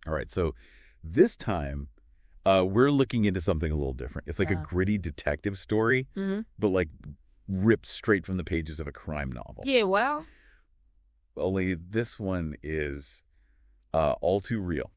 All right, so this time we're looking into something a little different. It's like a gritty detective story, but like ripped straight from the pages of a crime novel. Yeah, well. Only this one is all too real.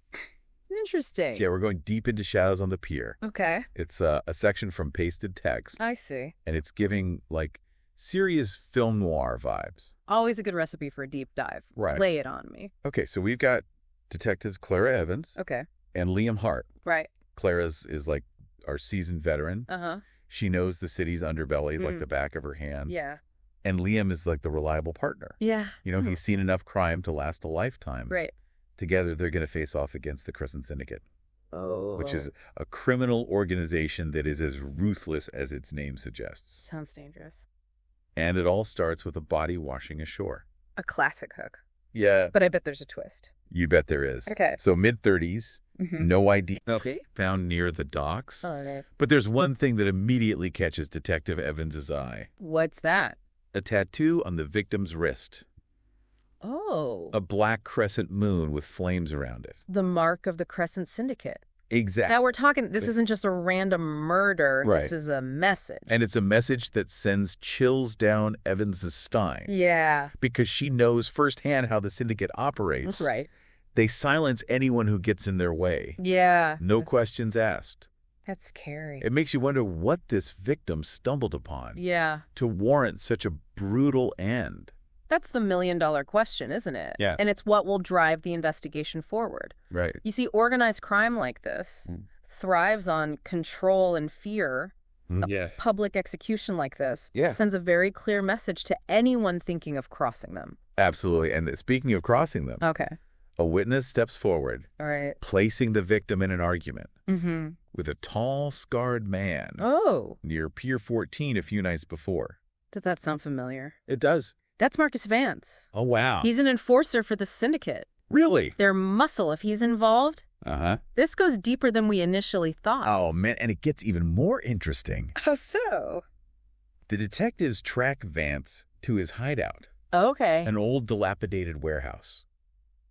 Interesting. So yeah, we're going deep into Shadows on the Pier. Okay. It's a section from pasted text. I see. And it's giving like serious film noir vibes. Always a good recipe for a deep dive. Right. Lay it on me. Okay, so we've got detectives Clara Evans Okay. and Liam Hart. Right. Clara's is like our seasoned veteran. Uh-huh. She knows the city's underbelly like the back of her hand. Yeah. And Liam is like the reliable partner. Yeah. You know, he's seen enough crime to last a lifetime. Right. Together, they're going to face off against the Crescent Syndicate, Oh. which is a criminal organization that is as ruthless as its name suggests. Sounds dangerous. And it all starts with a body washing ashore. A classic hook. Yeah. But I bet there's a twist. You bet there is. Okay. So mid-30s, no ID Okay. found near the docks. Okay. But there's one thing that immediately catches Detective Evans' eye. What's that? A tattoo on the victim's wrist. Oh. A black crescent moon with flames around it. The mark of the Crescent Syndicate. Exactly. Now we're talking, this isn't just a random murder. Right. This is a message. And it's a message that sends chills down Evans' spine. Yeah. Because she knows firsthand how the syndicate operates. That's right. They silence anyone who gets in their way. Yeah. No questions asked. That's scary. It makes you wonder what this victim stumbled upon Yeah. to warrant such a brutal end. That's the million-dollar question, isn't it? Yeah. And it's what will drive the investigation forward. Right. You see, organized crime like this thrives on control and fear. Yeah. Public execution like this Yeah. sends a very clear message to anyone thinking of crossing them. Absolutely. And speaking of crossing them, Okay. a witness steps forward, All right. placing the victim in an argument Mm-hmm. with a tall, scarred man Oh. near Pier 14 a few nights before. Did that sound familiar? It does. That's Marcus Vance. Oh, wow. He's an enforcer for the syndicate. Really? Their muscle, if he's involved. Uh-huh. This goes deeper than we initially thought. Oh, man, and it gets even more interesting. How so? The detectives track Vance to his hideout, Okay. an old dilapidated warehouse.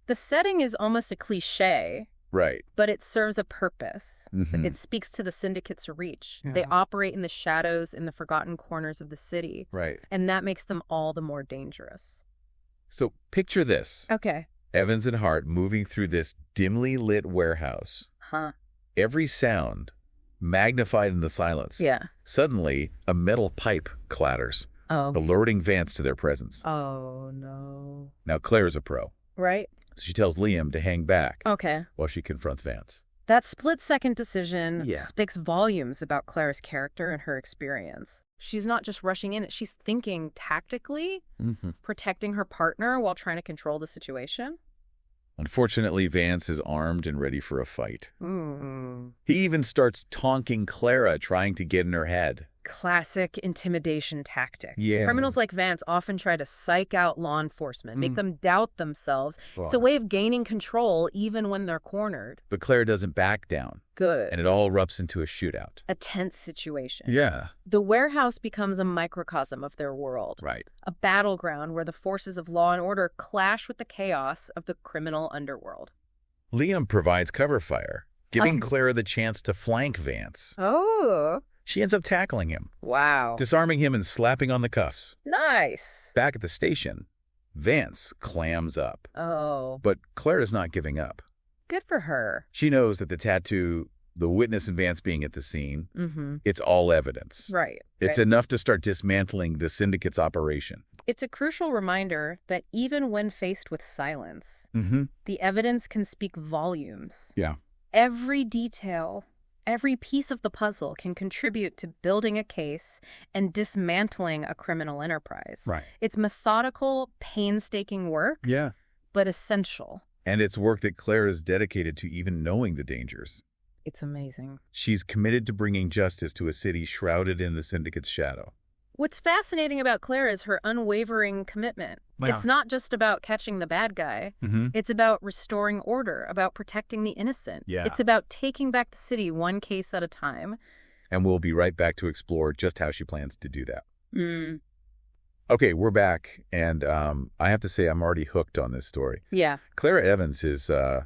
The setting is almost a cliche, Right. but it serves a purpose. Mhm. It speaks to the syndicate's reach. Yeah. They operate in the shadows, in the forgotten corners of the city, Right. and that makes them all the more dangerous. So picture this. Okay. Evans and Hart moving through this dimly lit warehouse. Huh. Every sound magnified in the silence. Yeah. Suddenly, a metal pipe clatters, Oh. alerting Vance to their presence. Oh, no. Now, Claire's a pro. Right? So she tells Liam to hang back Okay. while she confronts Vance. That split-second decision Yeah. speaks volumes about Claire's character and her experience. She's not just rushing in. She's thinking tactically, protecting her partner while trying to control the situation. Unfortunately, Vance is armed and ready for a fight. Mm. He even starts taunting Clara, trying to get in her head. Classic intimidation tactic. Yeah. Criminals like Vance often try to psych out law enforcement, make them doubt themselves. It's a way of gaining control even when they're cornered. But Clara doesn't back down, Good. and it all erupts into a shootout. A tense situation. Yeah. The warehouse becomes a microcosm of their world. Right. A battleground where the forces of law and order clash with the chaos of the criminal underworld. Liam provides cover fire, giving Clara the chance to flank Vance. Oh. She ends up tackling him, Wow. disarming him and slapping on the cuffs. Nice. Back at the station, Vance clams up. Oh. But Clara's not giving up. Good for her. She knows that the tattoo, the witness and Vance being at the scene, Mm-hmm. it's all evidence. Right. It's right. enough to start dismantling the syndicate's operation. It's a crucial reminder that even when faced with silence, Mm-hmm. the evidence can speak volumes. Yeah. Every detail, every piece of the puzzle can contribute to building a case and dismantling a criminal enterprise. Right. It's methodical, painstaking work, Yeah. but essential. And it's work that Clara is dedicated to even knowing the dangers. It's amazing. She's committed to bringing justice to a city shrouded in the syndicate's shadow. What's fascinating about Claire is her unwavering commitment. Wow. It's not just about catching the bad guy. Mm-hmm. It's about restoring order, about protecting the innocent. Yeah. It's about taking back the city one case at a time. And we'll be right back to explore just how she plans to do that. Mm. Okay, we're back, and I have to say I'm already hooked on this story. Yeah. Clara Evans is, Yeah.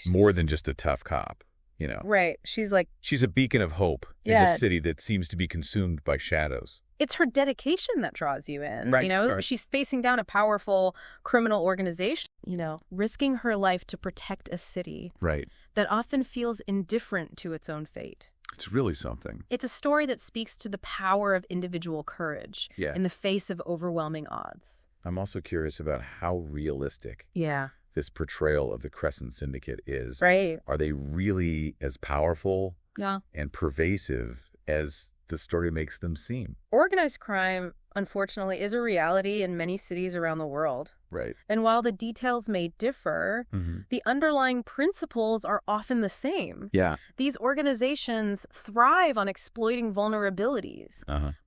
more than just a tough cop, you know. Right. She's like... She's a beacon of hope in Yeah. a city that seems to be consumed by shadows. It's her dedication that draws you in. Right, You know, right. she's facing down a powerful criminal organization, you know, risking her life to protect a city Right. that often feels indifferent to its own fate. It's really something. It's a story that speaks to the power of individual courage Yeah. in the face of overwhelming odds. I'm also curious about how realistic Yeah. this portrayal of the Crescent Syndicate is. Right. Are they really as powerful Yeah. and pervasive as the story makes them seem? Organized crime, unfortunately, is a reality in many cities around the world. Right. And while the details may differ, the underlying principles are often the same. Yeah. These organizations thrive on exploiting vulnerabilities,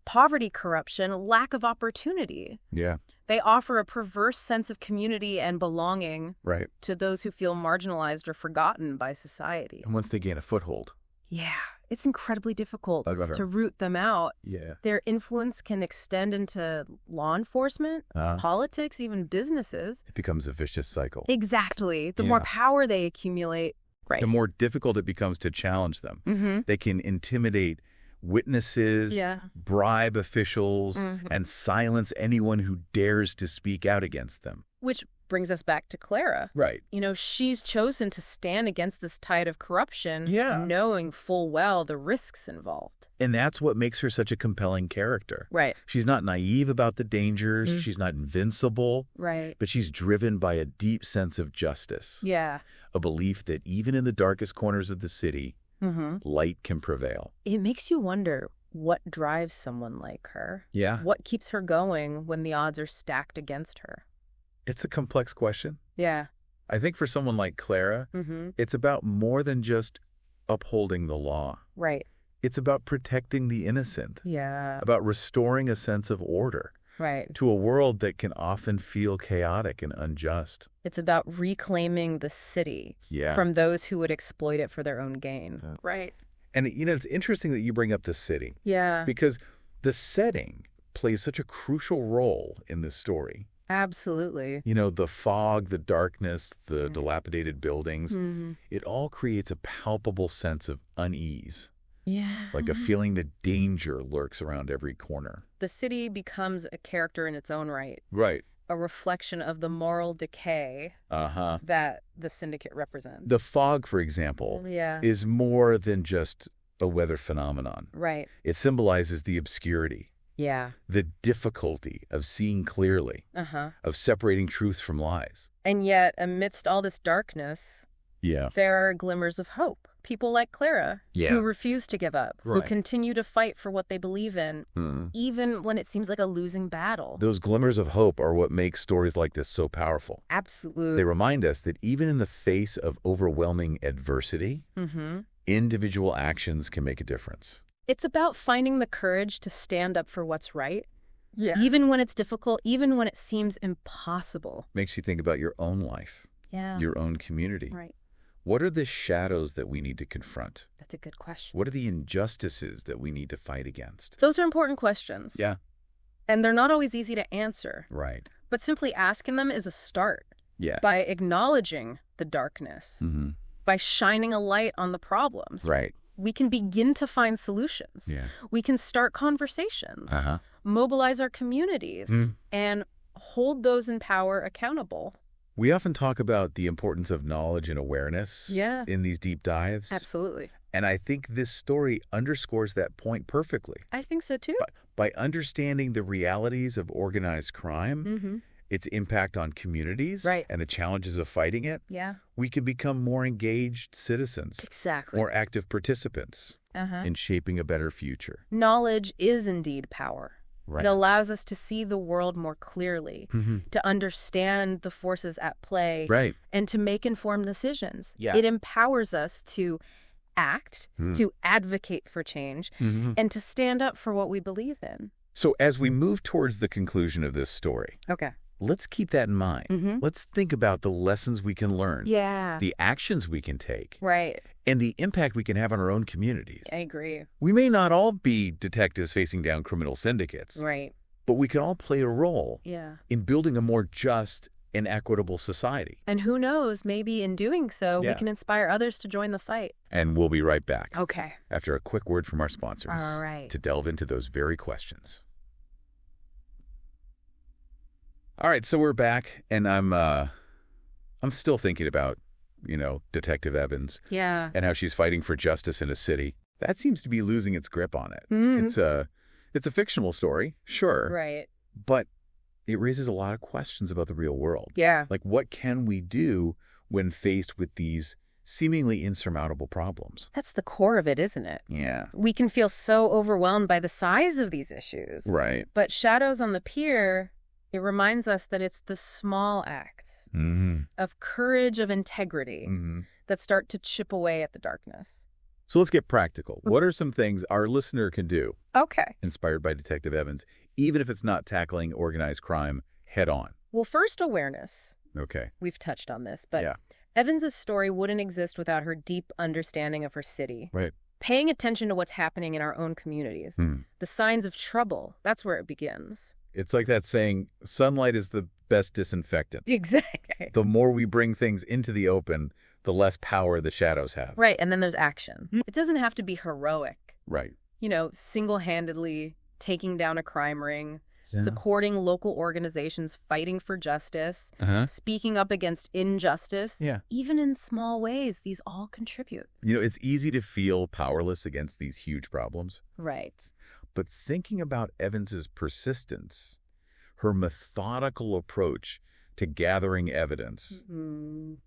poverty, corruption, lack of opportunity. Yeah. They offer a perverse sense of community and belonging Right. to those who feel marginalized or forgotten by society. And once they gain a foothold. Yeah, it's incredibly difficult I'd rather- to root them out. Yeah. Their influence can extend into law enforcement, politics, even businesses. It becomes a vicious cycle. Exactly. The Yeah. more power they accumulate, right. The more difficult it becomes to challenge them. They can intimidate witnesses, bribe officials, and silence anyone who dares to speak out against them. Which brings us back to Clara. Right. You know, she's chosen to stand against this tide of corruption, Yeah. knowing full well the risks involved. And that's what makes her such a compelling character. Right. She's not naive about the dangers. She's not invincible. Right. But she's driven by a deep sense of justice. Yeah. A belief that even in the darkest corners of the city, light can prevail. It makes you wonder what drives someone like her. Yeah. What keeps her going when the odds are stacked against her? It's a complex question. Yeah. I think for someone like Clara, it's about more than just upholding the law. Right. It's about protecting the innocent, Yeah. about restoring a sense of order Right. to a world that can often feel chaotic and unjust. It's about reclaiming the city from those who would exploit it for their own gain. Yeah. Right. And, you know, it's interesting that you bring up the city. Yeah. Because the setting plays such a crucial role in this story. Absolutely. You know, the fog, the darkness, the dilapidated buildings, it all creates a palpable sense of unease. Yeah. Like a feeling that danger lurks around every corner. The city becomes a character in its own right. Right. A reflection of the moral decay that the syndicate represents. The fog, for example, is more than just a weather phenomenon. Right. It symbolizes the obscurity. Yeah. The difficulty of seeing clearly, of separating truth from lies. And yet, amidst all this darkness, there are glimmers of hope. People like Clara, who refuse to give up, who continue to fight for what they believe in, even when it seems like a losing battle. Those glimmers of hope are what make stories like this so powerful. Absolutely. They remind us that even in the face of overwhelming adversity, individual actions can make a difference. It's about finding the courage to stand up for what's right, even when it's difficult, even when it seems impossible. Makes you think about your own life, your own community. Right. What are the shadows that we need to confront? That's a good question. What are the injustices that we need to fight against? Those are important questions. Yeah. And they're not always easy to answer. Right. But simply asking them is a start. Yeah. By acknowledging the darkness, by shining a light on the problems. Right. We can begin to find solutions. Yeah. We can start conversations, mobilize our communities, and hold those in power accountable. We often talk about the importance of knowledge and awareness in these deep dives. Absolutely. And I think this story underscores that point perfectly. I think so, too. By understanding the realities of organized crime, its impact on communities, and the challenges of fighting it, we can become more engaged citizens, more active participants in shaping a better future. Knowledge is indeed power. Right. It allows us to see the world more clearly, to understand the forces at play, and to make informed decisions. Yeah. It empowers us to act, to advocate for change, and to stand up for what we believe in. So as we move towards the conclusion of this story, let's keep that in mind. Let's think about the lessons we can learn, the actions we can take, and the impact we can have on our own communities. I agree. We may not all be detectives facing down criminal syndicates, but we can all play a role in building a more just an equitable society. And who knows, maybe in doing so, we can inspire others to join the fight. And we'll be right back. Okay. After a quick word from our sponsors. All right. To delve into those very questions. All right, so we're back, and I'm still thinking about, Detective Evans. Yeah. And how she's fighting for justice in a city. That seems to be losing its grip on it. Mm-hmm. It's a fictional story, sure. Right. But it raises a lot of questions about the real world. Yeah. Like, what can we do when faced with these seemingly insurmountable problems? That's the core of it, isn't it? Yeah. We can feel so overwhelmed by the size of these issues. Right. But Shadows on the Pier, it reminds us that it's the small acts of courage, of integrity that start to chip away at the darkness. So let's get practical. What are some things our listener can do? Okay. Inspired by Detective Evans, even if it's not tackling organized crime head on? Well, first, awareness. Okay. We've touched on this, but Evans's story wouldn't exist without her deep understanding of her city. Right. Paying attention to what's happening in our own communities. The signs of trouble, that's where it begins. It's like that saying, sunlight is the best disinfectant. Exactly. The more we bring things into the open, the less power the shadows have. Right, and then there's action. It doesn't have to be heroic. Right. Single-handedly taking down a crime ring, supporting local organizations fighting for justice, speaking up against injustice. Yeah. Even in small ways, these all contribute. It's easy to feel powerless against these huge problems. Right. But thinking about Evans's persistence, her methodical approach to gathering evidence,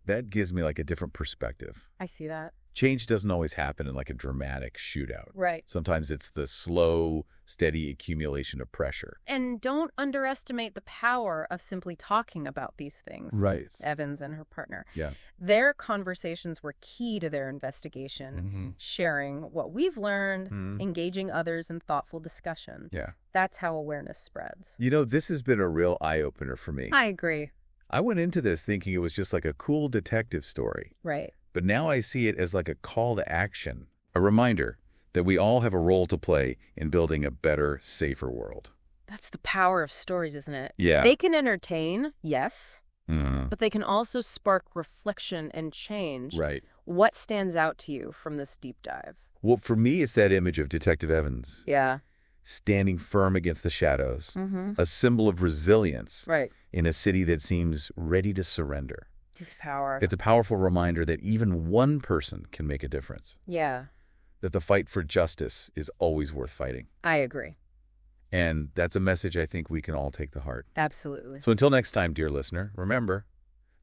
that gives me like a different perspective. I see that. Change doesn't always happen in like a dramatic shootout. Right. Sometimes it's the slow, steady accumulation of pressure. And don't underestimate the power of simply talking about these things. Right. Evans and her partner. Yeah. Their conversations were key to their investigation, sharing what we've learned, engaging others in thoughtful discussion. Yeah. That's how awareness spreads. This has been a real eye-opener for me. I agree. I went into this thinking it was just like a cool detective story. Right. But now I see it as like a call to action, a reminder that we all have a role to play in building a better, safer world. That's the power of stories, isn't it? Yeah. They can entertain, yes, but they can also spark reflection and change. Right. What stands out to you from this deep dive? Well, for me, it's that image of Detective Evans. Yeah. Standing firm against the shadows, a symbol of resilience in a city that seems ready to surrender. It's power. It's a powerful reminder that even one person can make a difference. Yeah. That the fight for justice is always worth fighting. I agree. And that's a message I think we can all take to heart. Absolutely. So until next time, dear listener, remember,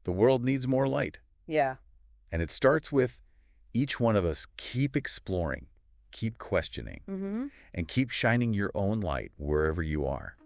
the world needs more light. Yeah. And it starts with each one of us keep exploring, keep questioning, and keep shining your own light wherever you are.